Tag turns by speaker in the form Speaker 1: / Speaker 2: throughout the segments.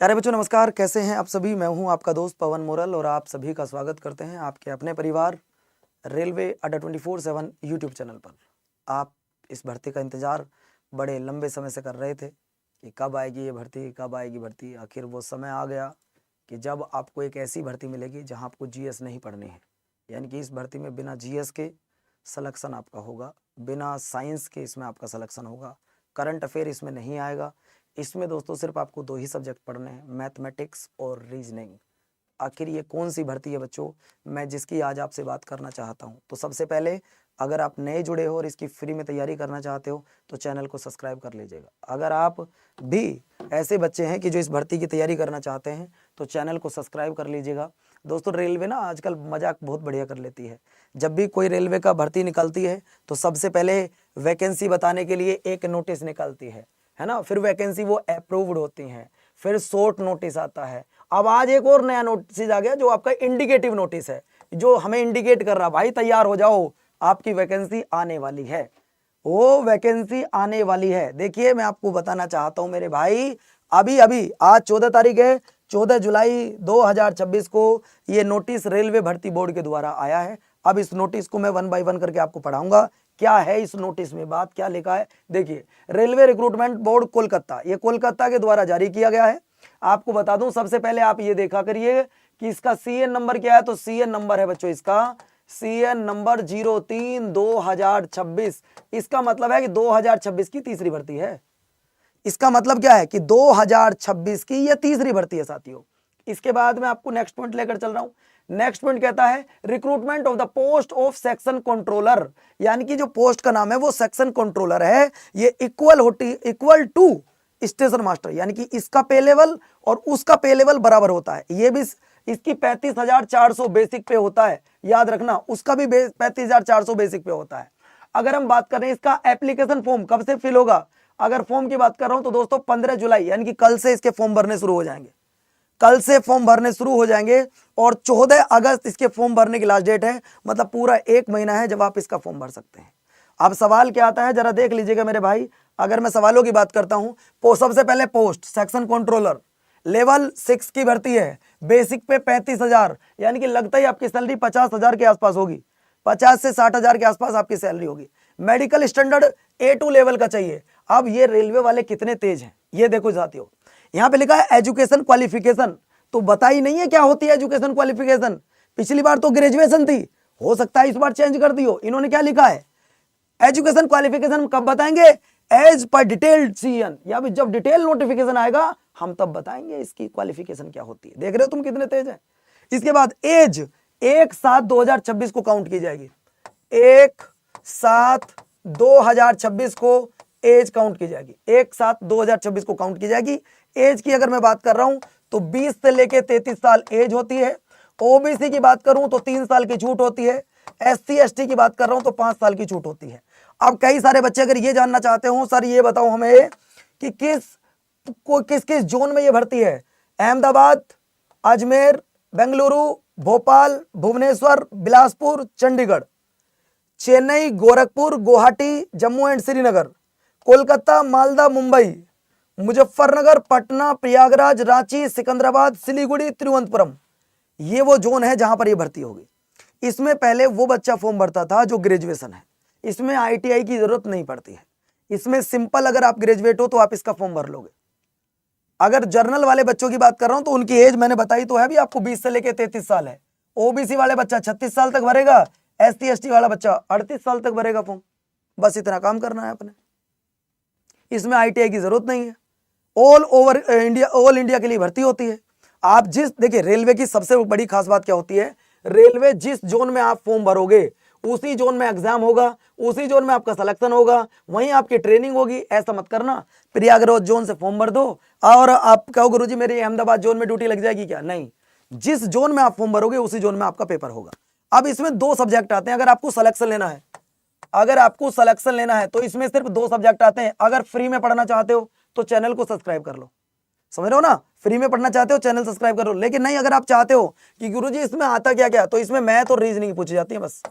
Speaker 1: प्यारे बच्चों नमस्कार, कैसे हैं आप सभी। मैं हूं आपका दोस्त पवन मोरल और आप सभी का स्वागत करते हैं आपके अपने परिवार रेलवे अड्डा 24/7 यूट्यूब चैनल पर। आप इस भर्ती का इंतज़ार बड़े लंबे समय से कर रहे थे कि कब आएगी ये भर्ती, कब आएगी भर्ती। आखिर वो समय आ गया कि जब आपको एक ऐसी भर्ती मिलेगी जहां आपको जीएस नहीं पढ़नी है। यानी कि इस भर्ती में बिना जीएस के सलेक्शन आपका होगा, बिना साइंस के इसमें आपका सलेक्शन होगा, करंट अफेयर इसमें नहीं आएगा। इसमें दोस्तों सिर्फ आपको 2 ही सब्जेक्ट पढ़ने हैं, मैथमेटिक्स और रीजनिंग। आखिर ये कौन सी भर्ती है बच्चों, मैं जिसकी आज आपसे बात करना चाहता हूँ। तो सबसे पहले अगर आप नए जुड़े हो और इसकी फ्री में तैयारी करना चाहते हो तो चैनल को सब्सक्राइब कर लीजिएगा। अगर आप भी ऐसे बच्चे हैं कि जो इस भर्ती की तैयारी करना चाहते हैं तो चैनल को सब्सक्राइब कर लीजिएगा। दोस्तों रेलवे ना आजकल मजाक बहुत बढ़िया कर लेती है। जब भी कोई रेलवे का भर्ती निकलती है तो सबसे पहले वैकेंसी बताने के लिए एक नोटिस निकलती है ना। फिर वैकेंसी वो अप्रूव्ड होती हैं, फिर शॉर्ट नोटिस आता है। अब आज एक और नया नोटिस आ गया जो आपका इंडिकेटिव नोटिस है, जो हमें इंडिकेट कर रहा भाई तैयार हो जाओ, आपकी वैकेंसी आने वाली है। वो वैकेंसी आने वाली है। देखिए मैं आपको बताना चाहता हूं मेरे भाई, अभी अभी आज 14 तारीख है, 14 जुलाई 2026 को ये नोटिस रेलवे भर्ती बोर्ड के द्वारा आया है। अब इस नोटिस को मैं 1 बाय 1 करके आपको पढ़ाऊंगा। क्या है इस नोटिस में, बात क्या लिखा है। देखिए, रेलवे रिक्रूटमेंट बोर्ड कोलकाता, ये कोलकाता के द्वारा जारी किया गया है। आपको बता दूं, सबसे पहले आप ये देखा करिए कि इसका सीएन नंबर क्या है। तो सीएन नंबर है बच्चों इसका, सीएन नंबर 03/2026। इसका मतलब है कि 2026 की तीसरी भर्ती है। इसका मतलब क्या है कि 2026 की यह तीसरी भर्ती है साथियों। इसके बाद मैं आपको नेक्स्ट पॉइंट लेकर चल रहा हूं। नेक्स्ट पॉइंट कहता है recruitment of the post of section controller, यानी कि जो पोस्ट का नाम है वो सेक्शन कंट्रोलर है। ये इक्वल टू स्टेशन मास्टर, यानी कि इसका पे लेवल और उसका पे लेवल बराबर होता है। ये भी इसकी 35,400 बेसिक पे होता है, याद रखना, उसका भी 35,400 बेसिक पे होता है। अगर हम बात करें इसका एप्लीकेशन फॉर्म कब से फिल होगा, अगर फॉर्म की बात कर रहा हूं तो दोस्तों 15 जुलाई यानी कि कल से इसके फॉर्म भरने शुरू हो जाएंगे। कल से फॉर्म भरने शुरू हो जाएंगे और 14 अगस्त इसके फॉर्म भरने की लास्ट डेट है। मतलब पूरा 1 महीना है जब आप इसका फॉर्म भर सकते हैं। अब सवाल क्या आता है जरा देख लीजिएगा मेरे भाई। अगर मैं सवालों की बात करता हूं, सबसे पहले पोस्ट सेक्शन कंट्रोलर लेवल 6 की भर्ती है। बेसिक पे 35,000, यानी कि लगता ही आपकी सैलरी 50,000 के आसपास होगी, 50 से 60,000 के आसपास आपकी सैलरी होगी। मेडिकल स्टैंडर्ड A2 लेवल का चाहिए। अब ये रेलवे वाले कितने तेज हैं ये देखो साथियों, यहां पे लिखा है एजुकेशन क्वालिफिकेशन। तो बता ही नहीं है क्या होती है एजुकेशन क्वालिफिकेशन। पिछली बार तो ग्रेजुएशन थी, हो सकता है इस बार चेंज कर दी हो। इन्होंने क्या लिखा है, एजुकेशन क्वालिफिकेशन कब बताएंगे, एज पर डिटेल्ड सीएन, या भी जब डिटेल नोटिफिकेशन आएगा हम तब बताएंगे इसकी क्वालिफिकेशन क्या होती है। देख रहे हो तुम कितने तेज हैं। इसके बाद एज 1/7/2026 को काउंट की जाएगी। 1/7/2026 को एज काउंट की जाएगी। 1/7/2026 को काउंट की जाएगी। एज की अगर मैं बात कर रहा हूं तो 20 से लेके 33 साल एज होती है। ओबीसी की बात करूं तो 3 साल की छूट होती है। SC ST की बात कर रहा हूं तो 5 साल की छूट होती है। अब कई सारे बच्चे अगर ये जानना चाहते हो सर ये बताओ हमें कि किस किस जोन में ये भर्ती है। अहमदाबाद, अजमेर, बेंगलुरु, भोपाल, भुवनेश्वर, बिलासपुर, चंडीगढ़, चेन्नई, गोरखपुर, गुवाहाटी, जम्मू एंड श्रीनगर, कोलकाता, मालदा, मुंबई, मुजफ्फरनगर, पटना, प्रयागराज, रांची, सिकंदराबाद, सिलीगुड़ी, तिरुवनंतपुरम। ये वो जोन है जहां पर ये भर्ती होगी। इसमें पहले वो बच्चा फॉर्म भरता था जो ग्रेजुएशन है। इसमें ITI की जरूरत नहीं पड़ती है। इसमें सिंपल अगर आप ग्रेजुएट हो तो आप इसका फॉर्म भर लोगे। अगर जर्नल वाले बच्चों की बात कर रहा हूं तो उनकी एज मैंने बताई तो है भी आपको, 20 से लेकर 33 साल है। ओबीसी वाले बच्चा 36 साल तक भरेगा, SC ST वाला बच्चा 38 साल तक भरेगा फॉर्म। बस इतना काम करना है अपने, इसमें ITI की जरूरत नहीं है। ऑल इंडिया के लिए भर्ती होती है। आप देखिए रेलवे की सबसे बड़ी खास बात क्या होती है, रेलवे जिस जोन में आप फॉर्म भरोगे उसी जोन में एग्जाम होगा, उसी जोन में आपका सिलेक्शन होगा, वहीं आपकी ट्रेनिंग होगी। ऐसा मत करना प्रयागराज जोन से फॉर्म भर दो और आप कहो गुरुजी मेरी अहमदाबाद जोन में ड्यूटी लग जाएगी क्या, नहीं। जिस जोन में आप फॉर्म भरोगे उसी जोन में आपका पेपर होगा। अब इसमें 2 सब्जेक्ट आते हैं। अगर आपको सिलेक्शन लेना है तो इसमें सिर्फ 2 सब्जेक्ट आते हैं। अगर फ्री में पढ़ना चाहते हो तो चैनल को सब्सक्राइब कर लो, समझ रहे हो ना। फ्री में पढ़ना चाहते हो चैनल सब्सक्राइब करो। लेकिन नहीं, अगर आप चाहते हो कि गुरुजी इसमें आता क्या क्या, तो इसमें मैथ और रीजनिंग पूछी जाती है। बस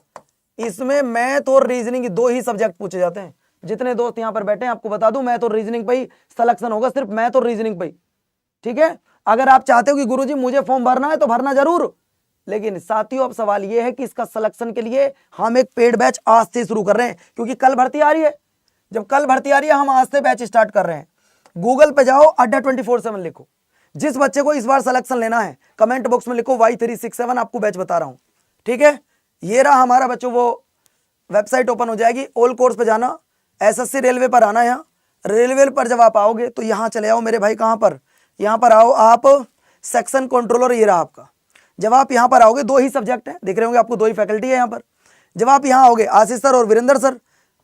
Speaker 1: इसमें मैथ और रीजनिंग 2 ही सब्जेक्ट पूछे जाते हैं। जितने दोस्त यहां पर बैठे हैं आपको बता दूं, मैथ और रीजनिंग पे ही सिलेक्शन होगा, सिर्फ मैथ और रीजनिंग पे ही, ठीक है। अगर आप चाहते हो कि गुरुजी मुझे फॉर्म भरना है तो भरना जरूर, लेकिन साथियों अब सवाल यह है कि इसका सिलेक्शन के लिए हम एक पेड बैच आज से शुरू कर रहे हैं, क्योंकि कल भर्ती आ रही है। जब कल भर्ती आ रही है हम आज से बैच स्टार्ट कर रहे हैं। गूगल पे जाओ, अड्डा 24/7 लिखो। जिस बच्चे को इस बार सिलेक्शन लेना है कमेंट बॉक्स में लिखो Y367, आपको बैच बता रहा हूं, ठीक है। ये रहा हमारा बच्चों, वो वेबसाइट ओपन हो जाएगी। ऑल कोर्स पे जाना, SSC रेलवे पर आना। यहाँ रेलवे पर जब आप आओगे तो यहाँ चले आओ मेरे भाई, कहाँ पर, यहाँ पर आओ आप, सेक्शन कंट्रोलर, ये रहा आपका। जब आप यहाँ पर आओगे, 2 ही सब्जेक्ट हैं, दिख रहे होंगे आपको, 2 ही फैकल्टी है यहाँ पर। जब आप यहाँ आओगे, आशीष सर और वीरेंद्र सर,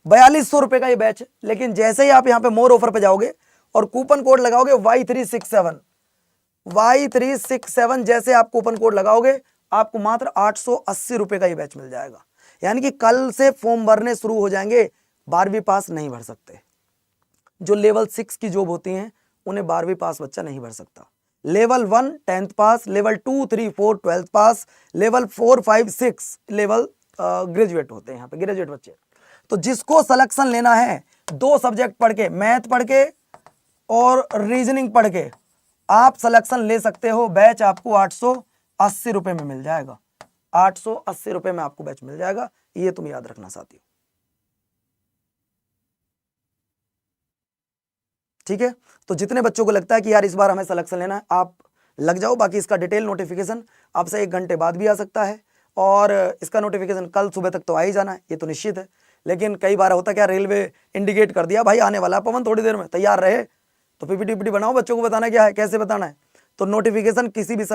Speaker 1: 4200 रुपये का ये बैच है। लेकिन जैसे ही आप यहाँ पे मोर ऑफर पे जाओगे और कूपन कोड लगाओगे Y367, जैसे आप कूपन कोड लगाओगे आपको मात्र 880 रुपये का ये बैच मिल जाएगा। यानी कि कल से फॉर्म भरने शुरू हो जाएंगे। 12वीं पास नहीं भर सकते, जो लेवल 6 की जॉब होती हैं उन्हें 12वीं पास बच्चा नहीं भर सकता। लेवल 1 10th पास, लेवल 2 3 4 12th पास, लेवल 4 5 6 लेवल ग्रेजुएट होते हैं यहाँ पे, ग्रेजुएट बच्चे। तो जिसको सिलेक्शन लेना है 2 सब्जेक्ट पढ़ के, मैथ पढ़ के और रीजनिंग पढ़ के, आप सिलेक्शन ले सकते हो। बैच आपको 880 रुपये में मिल जाएगा। 880 रुपये में आपको बैच मिल जाएगा, ये तुम याद रखना साथियों, ठीक है। तो जितने बच्चों को लगता है कि यार इस बार हमें सिलेक्शन लेना है, आप लग जाओ। बाकी इसका डिटेल नोटिफिकेशन आपसे 1 घंटे बाद भी आ सकता है, और इसका नोटिफिकेशन कल सुबह तक तो आ ही जाना है, ये तो निश्चित है। लेकिन कई बार होता क्या, रेलवे इंडिकेट कर दिया भाई आने वाला पवन, थोड़ी देर में तैयार रहे। तो PPT बनाओ, बच्चों को बताना क्या है, कैसे बताना है। तो नोटिफिकेशन किसी भी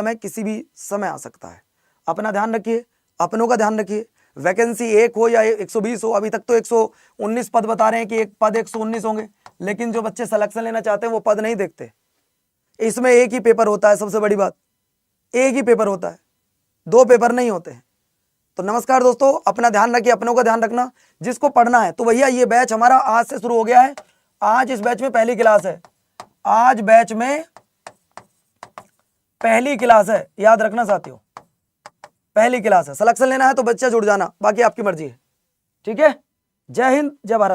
Speaker 1: समय आ सकता है। अपना ध्यान रखिए, अपनों का ध्यान रखिए। वैकेंसी 1 हो या 120 हो, अभी तक तो 119 पद बता रहे हैं कि एक पद 119 होंगे, लेकिन जो बच्चे सिलेक्शन लेना चाहते हैं वो पद नहीं देखते। इसमें एक ही पेपर होता है, सबसे बड़ी बात, एक ही पेपर होता है, 2 पेपर नहीं होते हैं। तो नमस्कार दोस्तों, अपना ध्यान रखिए, अपनों का ध्यान रखना। जिसको पढ़ना है तो भैया ये बैच हमारा आज से शुरू हो गया है। आज इस बैच में पहली क्लास है, आज बैच में पहली क्लास है, याद रखना साथियों, पहली क्लास है। सिलेक्शन लेना है तो बच्चा जुड़ जाना, बाकी आपकी मर्जी है, ठीक है। जय हिंद, जय भारत।